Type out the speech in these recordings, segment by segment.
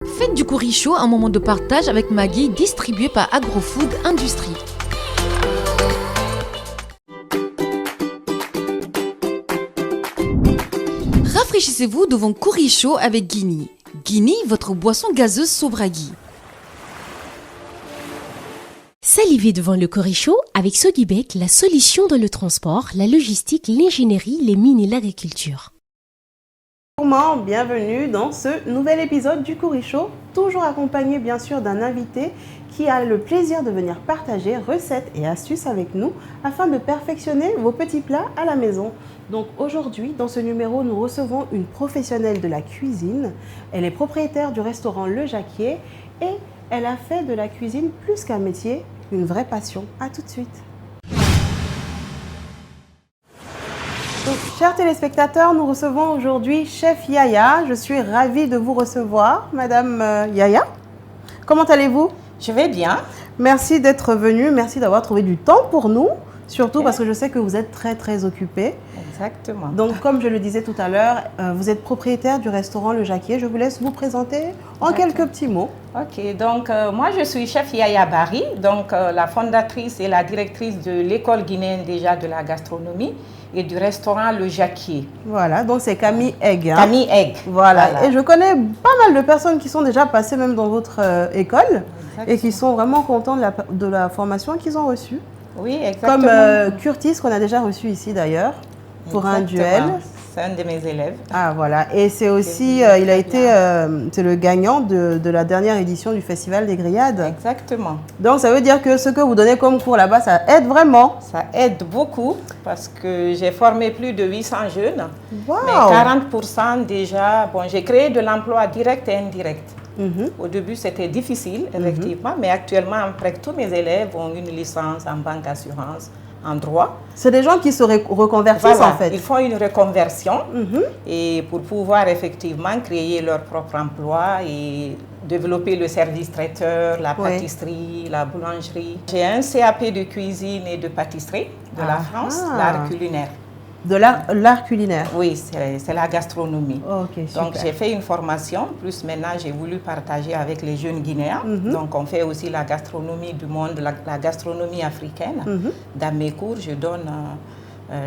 Faites du curry chaud un moment de partage avec Maggi, distribué par Agrofood Industries. Rafraîchissez-vous devant curry chaud avec Guini. Guini, votre boisson gazeuse Sobragui. Salivez devant le curry chaud avec Sodibek, la solution dans le transport, la logistique, l'ingénierie, les mines et l'agriculture. Bienvenue dans ce nouvel épisode du Curry Show, toujours accompagné bien sûr d'un invité qui a le plaisir de venir partager recettes et astuces avec nous afin de perfectionner vos petits plats à la maison. Donc aujourd'hui, dans ce numéro, nous recevons une professionnelle de la cuisine. Elle est propriétaire du restaurant Le Jacquier et elle a fait de la cuisine plus qu'un métier, une vraie passion. À tout de suite. Donc, chers téléspectateurs, nous recevons aujourd'hui Chef Yaya. Je suis ravie de vous recevoir, Madame Yaya. Comment allez-vous? Je vais bien. Merci d'être venue, merci d'avoir trouvé du temps pour nous, surtout parce que je sais que vous êtes très occupée. Exactement. Donc, comme je le disais tout à l'heure, vous êtes propriétaire du restaurant Le Jacquier. Je vous laisse vous présenter en quelques petits mots. Ok, donc moi je suis Chef Yaya Barry, donc la fondatrice et la directrice de l'école guinéenne déjà de la gastronomie et du restaurant Le Jacquier. Voilà, donc c'est Camille Egg. Hein. Camille Egg. Voilà. Et je connais pas mal de personnes qui sont déjà passées même dans votre école. Exactement. Et qui sont vraiment contents de la formation qu'ils ont reçue. Oui, exactement. Comme Curtis, qu'on a déjà reçu ici d'ailleurs, pour un duel. C'est un de mes élèves. Ah voilà, et c'est aussi, il a été, c'est le gagnant de la dernière édition du Festival des Grillades. Exactement. Donc ça veut dire que ce que vous donnez comme cours là-bas, ça aide vraiment? Ça aide beaucoup parce que j'ai formé plus de 800 jeunes. Wow. Mais 40% déjà, bon, j'ai créé de l'emploi direct et indirect. Au début, c'était difficile, effectivement, mais actuellement, presque tous mes élèves ont une licence en banque assurance, en droit. C'est des gens qui se reconvertissent voilà, en fait. Ils font une reconversion et pour pouvoir effectivement créer leur propre emploi et développer le service traiteur, la pâtisserie, la boulangerie. J'ai un CAP de cuisine et de pâtisserie de la France, l'art culinaire. De l'art culinaire? Oui, c'est la gastronomie. Ok, super. Donc j'ai fait une formation, plus maintenant j'ai voulu partager avec les jeunes Guinéens. Donc on fait aussi la gastronomie du monde, la gastronomie africaine. Dans mes cours, je donne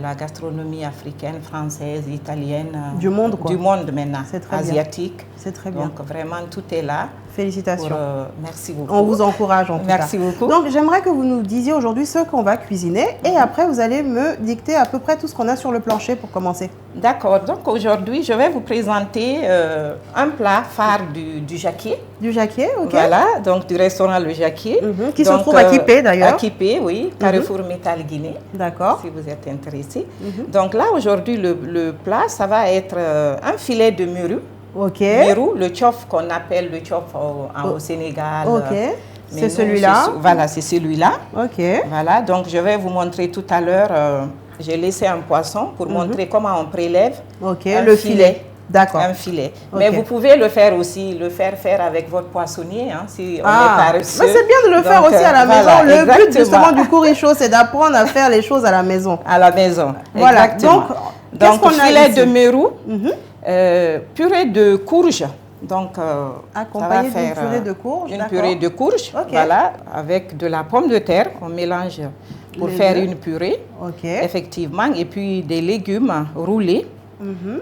la gastronomie africaine, française, italienne. Du monde quoi? Du monde maintenant, asiatique. C'est très bien. Donc vraiment tout est là. Félicitations. Merci beaucoup. On vous encourage en tout cas. Merci beaucoup. Donc j'aimerais que vous nous disiez aujourd'hui ce qu'on va cuisiner et après vous allez me dicter à peu près tout ce qu'on a sur le plancher pour commencer. D'accord. Donc aujourd'hui je vais vous présenter un plat phare du Jacquier. Du Jacquier, ok. Voilà, donc du restaurant Le Jacquier. Qui se trouve à Kipé d'ailleurs. À Kipé, oui. Carrefour Métal Guinée. D'accord. Si vous êtes intéressé. Donc là aujourd'hui le plat ça va être un filet de mérou. Ok. Mérou, le tchof qu'on appelle le tchof au Sénégal. Ok. C'est celui-là. Voilà, c'est celui-là. Ok. Voilà, donc je vais vous montrer tout à l'heure. J'ai laissé un poisson pour montrer comment on prélève le filet. D'accord. Un filet. Mais vous pouvez le faire aussi, faire avec votre poissonnier, hein, si on est paresseux. Mais c'est bien de le faire aussi à la maison. Le but justement du curry chaud, c'est d'apprendre à faire les choses à la maison. À la maison, voilà. Exactement. Donc filet de mérou, purée de courge. Donc, accompagné d'une purée de courge. Une purée de courge, voilà, avec de la pomme de terre qu'on mélange pour faire une purée, effectivement, et puis des légumes roulés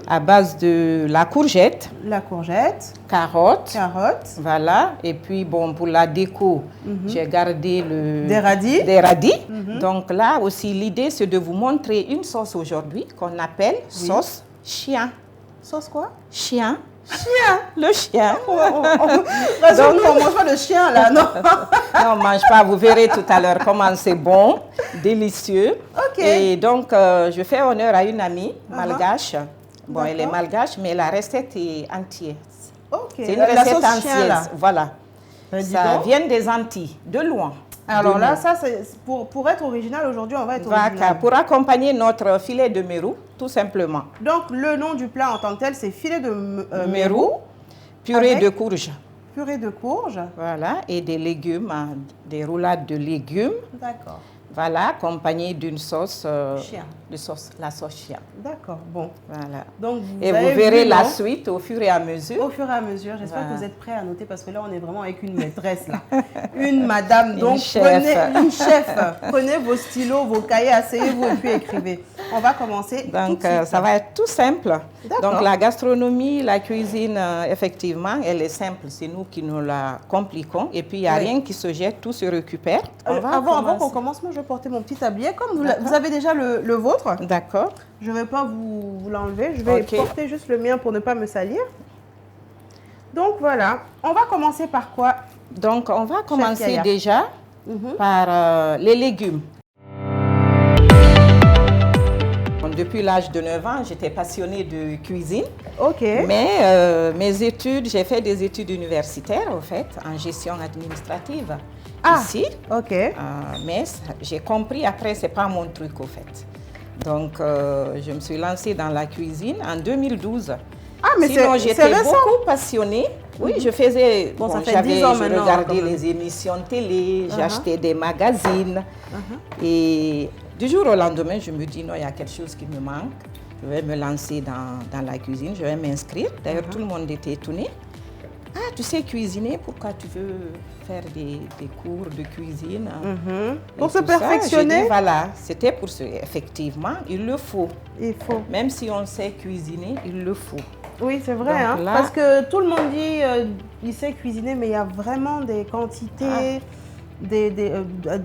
à base de la courgette. La courgette. Carottes. Carottes. Voilà, et puis bon, pour la déco, j'ai gardé des radis. Des radis. Donc là aussi, l'idée, c'est de vous montrer une sauce aujourd'hui qu'on appelle sauce chien. Sauce quoi? Chien. Chien. Le chien. Donc, on ne mange pas de chien là, non? Non, on ne mange pas. Vous verrez tout à l'heure comment c'est bon, délicieux. Ok. Et donc, je fais honneur à une amie malgache. Bon, elle est malgache, mais la recette est entière. Ok. C'est une recette antillaise. Voilà. Ça vient des Antilles, de loin. Alors là, ça, c'est pour être original aujourd'hui, on va être original. Pour accompagner notre filet de mérou, tout simplement. Donc, le nom du plat en tant que tel, c'est filet de mérou, purée de courge. Purée de courge. Voilà, et des légumes, des roulades de légumes. D'accord. Voilà, accompagné d'une sauce, Chien. la sauce chien. D'accord, bon. Voilà. Donc, Et vous avez verrez vu, la non? suite au fur et à mesure. Au fur et à mesure, j'espère Voilà. que vous êtes prêts à noter parce que là, on est vraiment avec une maîtresse, là. Une madame. Une Donc, chef. prenez une chef. Prenez vos stylos, vos cahiers, asseyez-vous et puis écrivez. On va commencer tout de Donc, suite. ça va être tout simple. D'accord. Donc, la gastronomie, la cuisine, effectivement, elle est simple. C'est nous qui nous la compliquons. Et puis, il n'y a Oui. rien qui se jette, tout se récupère. Avant qu'on commence, moi, je vais porter mon petit tablier. Comme vous avez déjà le vôtre, D'accord. je ne vais pas vous l'enlever. Je vais Ok. porter juste le mien pour ne pas me salir. Donc, voilà. On va commencer par quoi? Donc, on va commencer Yaya. déjà par les légumes. Donc, depuis l'âge de 9 ans, j'étais passionnée de cuisine. Ok. Mais mes études, j'ai fait des études universitaires, au fait, en gestion administrative. Ah. Ici. Ok. Mais j'ai compris après, c'est pas mon truc, au fait. Donc, je me suis lancée dans la cuisine en 2012. Ah, mais Sinon, c'est j'étais récent. beaucoup passionnée. Oui, je faisais. Bon, ça fait 10 ans je maintenant, regardais quand même. les émissions de télé, j'achetais des magazines. Et du jour au lendemain, je me dis non, il y a quelque chose qui me manque. Je vais me lancer dans la cuisine, je vais m'inscrire. D'ailleurs, tout le monde était étonné. Ah, tu sais cuisiner, pourquoi tu veux faire des cours de cuisine? Et Pour se tout ça, perfectionner. j'ai dit, voilà, c'était pour ce. Effectivement, il le faut. Il faut. Même si on sait cuisiner, il le faut. Oui, c'est vrai, Donc hein, là- parce que tout le monde dit il sait cuisiner, mais il y a vraiment des quantités,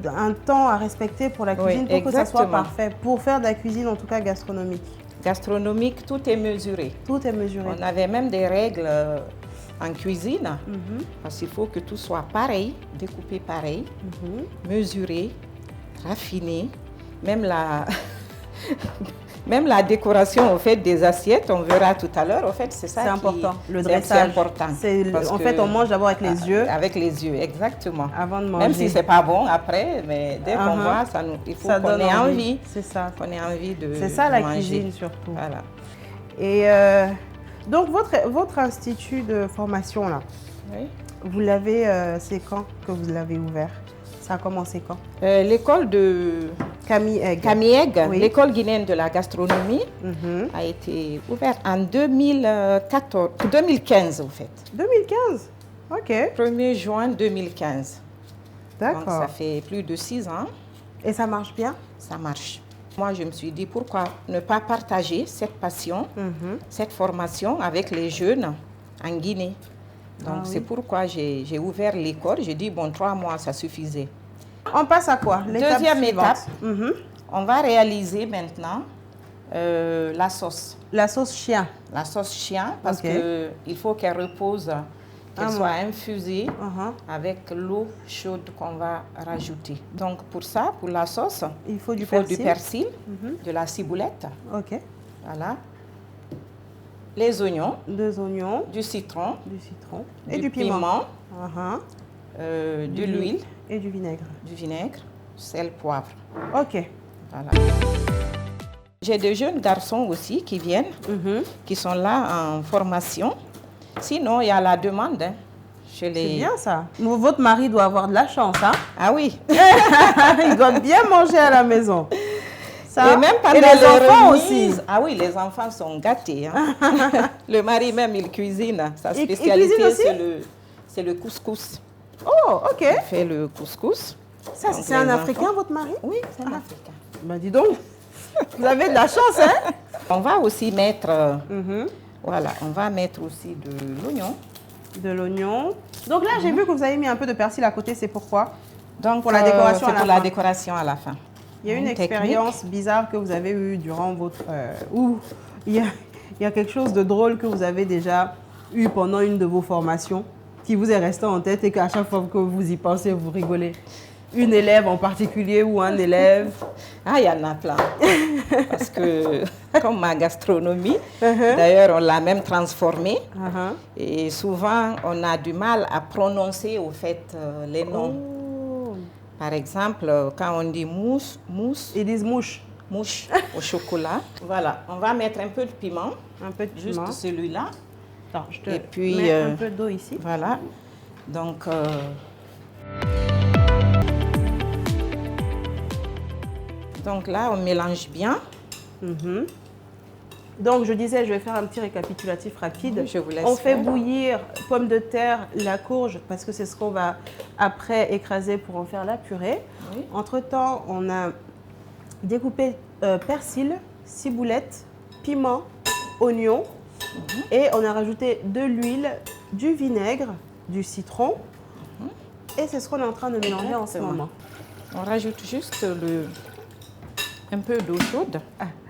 un temps à respecter pour la cuisine pour que ça soit exactement. parfait. Pour faire de la cuisine, en tout cas gastronomique. Gastronomique, tout est mesuré. Tout est mesuré. On avait même des règles en cuisine, parce qu'il faut que tout soit pareil, découpé pareil, mesuré, raffiné. Même la, même la décoration au fait des assiettes, on verra tout à l'heure, au fait c'est ça C'est qui important, le c'est dressage. important. Parce En que- fait, on mange d'abord avec les yeux Avec les yeux, exactement. avant de manger. Même si c'est pas bon après, mais dès qu'on voit, il faut Ça qu'on donne ait envie. C'est ça. Qu'on ait envie de C'est ça la manger. cuisine surtout. Voilà. Et donc, votre institut de formation, là, Oui. vous l'avez, c'est quand que vous l'avez ouvert? Ça a commencé quand? L'école de Camille Egg. Camieg, Oui. l'école guinéenne de la gastronomie, Mhm. a été ouverte en 2015 au fait. 2015. Ok, 1er juin 2015. Donc d'accord. ça fait plus de 6 ans, Et ça marche bien? ça marche. Moi je me suis dit pourquoi ne pas partager cette passion, cette formation avec les jeunes en Guinée. Donc c'est pourquoi j'ai ouvert l'école. J'ai dit bon 3 mois ça suffisait. On passe à quoi? L'étape Deuxième suivante. étape, Mhm. on va réaliser maintenant la sauce. La sauce chien. La sauce chien, parce Ok. qu'il faut qu'elle repose, qu'elle soit infusée avec l'eau chaude qu'on va rajouter. Donc pour ça, pour la sauce, Il faut du il faut persil. du persil, de la ciboulette, Ok. voilà, les oignons, 2 oignons, du citron, du citron et du piment. de l'huile, Et du vinaigre. du vinaigre, sel, poivre. Ok. Voilà. J'ai des jeunes garçons aussi qui viennent, qui sont là en formation. Sinon, il y a la demande chez les... C'est bien ça. Votre mari doit avoir de la chance, hein? Ah oui. Il doit bien manger à la maison. Ça. Et même pendant les les enfants remises- aussi. Ah oui, les enfants sont gâtés. Hein. Le mari même, il cuisine. Sa Il spécialité, cuisine aussi? c'est le couscous. Oh, ok. Il fait le couscous. Ça, Donc, c'est un les Africain, enfants- votre mari? Oui, c'est un Africain. Ben dis donc, vous avez de la chance, hein? On va aussi mettre... Voilà, on va mettre aussi de l'oignon. De l'oignon. Donc là, j'ai vu que vous avez mis un peu de persil à côté, c'est pourquoi? Donc, Pour la décoration c'est à la pour fin. la décoration à la fin. Il y a une technique. expérience bizarre que vous avez eue durant votre... ou il y a quelque chose de drôle que vous avez déjà eu pendant une de vos formations qui vous est resté en tête et qu'à chaque fois que vous y pensez, vous rigolez. Une élève en particulier ou un élève? Ah, il y en a plein. Parce que, comme ma gastronomie, d'ailleurs, on l'a même transformée. Et souvent, on a du mal à prononcer, au fait, les noms. Oh. Par exemple, quand on dit mousse, Ils disent mouche. mouche au chocolat. Voilà, on va mettre un peu de piment, Un peu de juste piment. celui-là. Attends, je te Et puis, mets un peu d'eau ici. Voilà. Donc, Donc là, on mélange bien. Donc, je disais, je vais faire un petit récapitulatif rapide. Oui, je vous laisse on fait faire. bouillir pommes de terre, la courge, parce que c'est ce qu'on va après écraser pour en faire la purée. Oui. Entre-temps, on a découpé persil, ciboulette, piment, oignon. Et on a rajouté de l'huile, du vinaigre, du citron. Et c'est ce qu'on est en train de mélanger en ce Exactement. moment. On rajoute juste un peu d'eau chaude.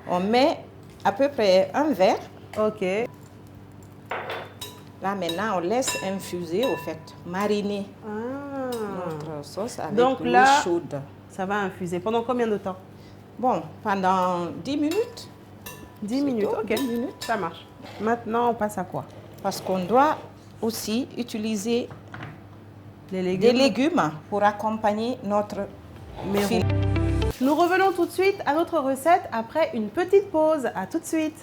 On met à peu près un verre. Ok. Là, maintenant, on laisse infuser, au fait, mariner Ah. notre sauce avec Donc l'eau là- chaude. Ça va infuser. Pendant combien de temps? Bon, pendant 10 minutes. 10 C'est minutes. tout, Ok. 10 minutes. Ça marche. Maintenant, on passe à quoi? Parce qu'on doit aussi utiliser Les légumes. des légumes pour accompagner notre Mais filet. Nous revenons tout de suite à notre recette après une petite pause. À tout de suite.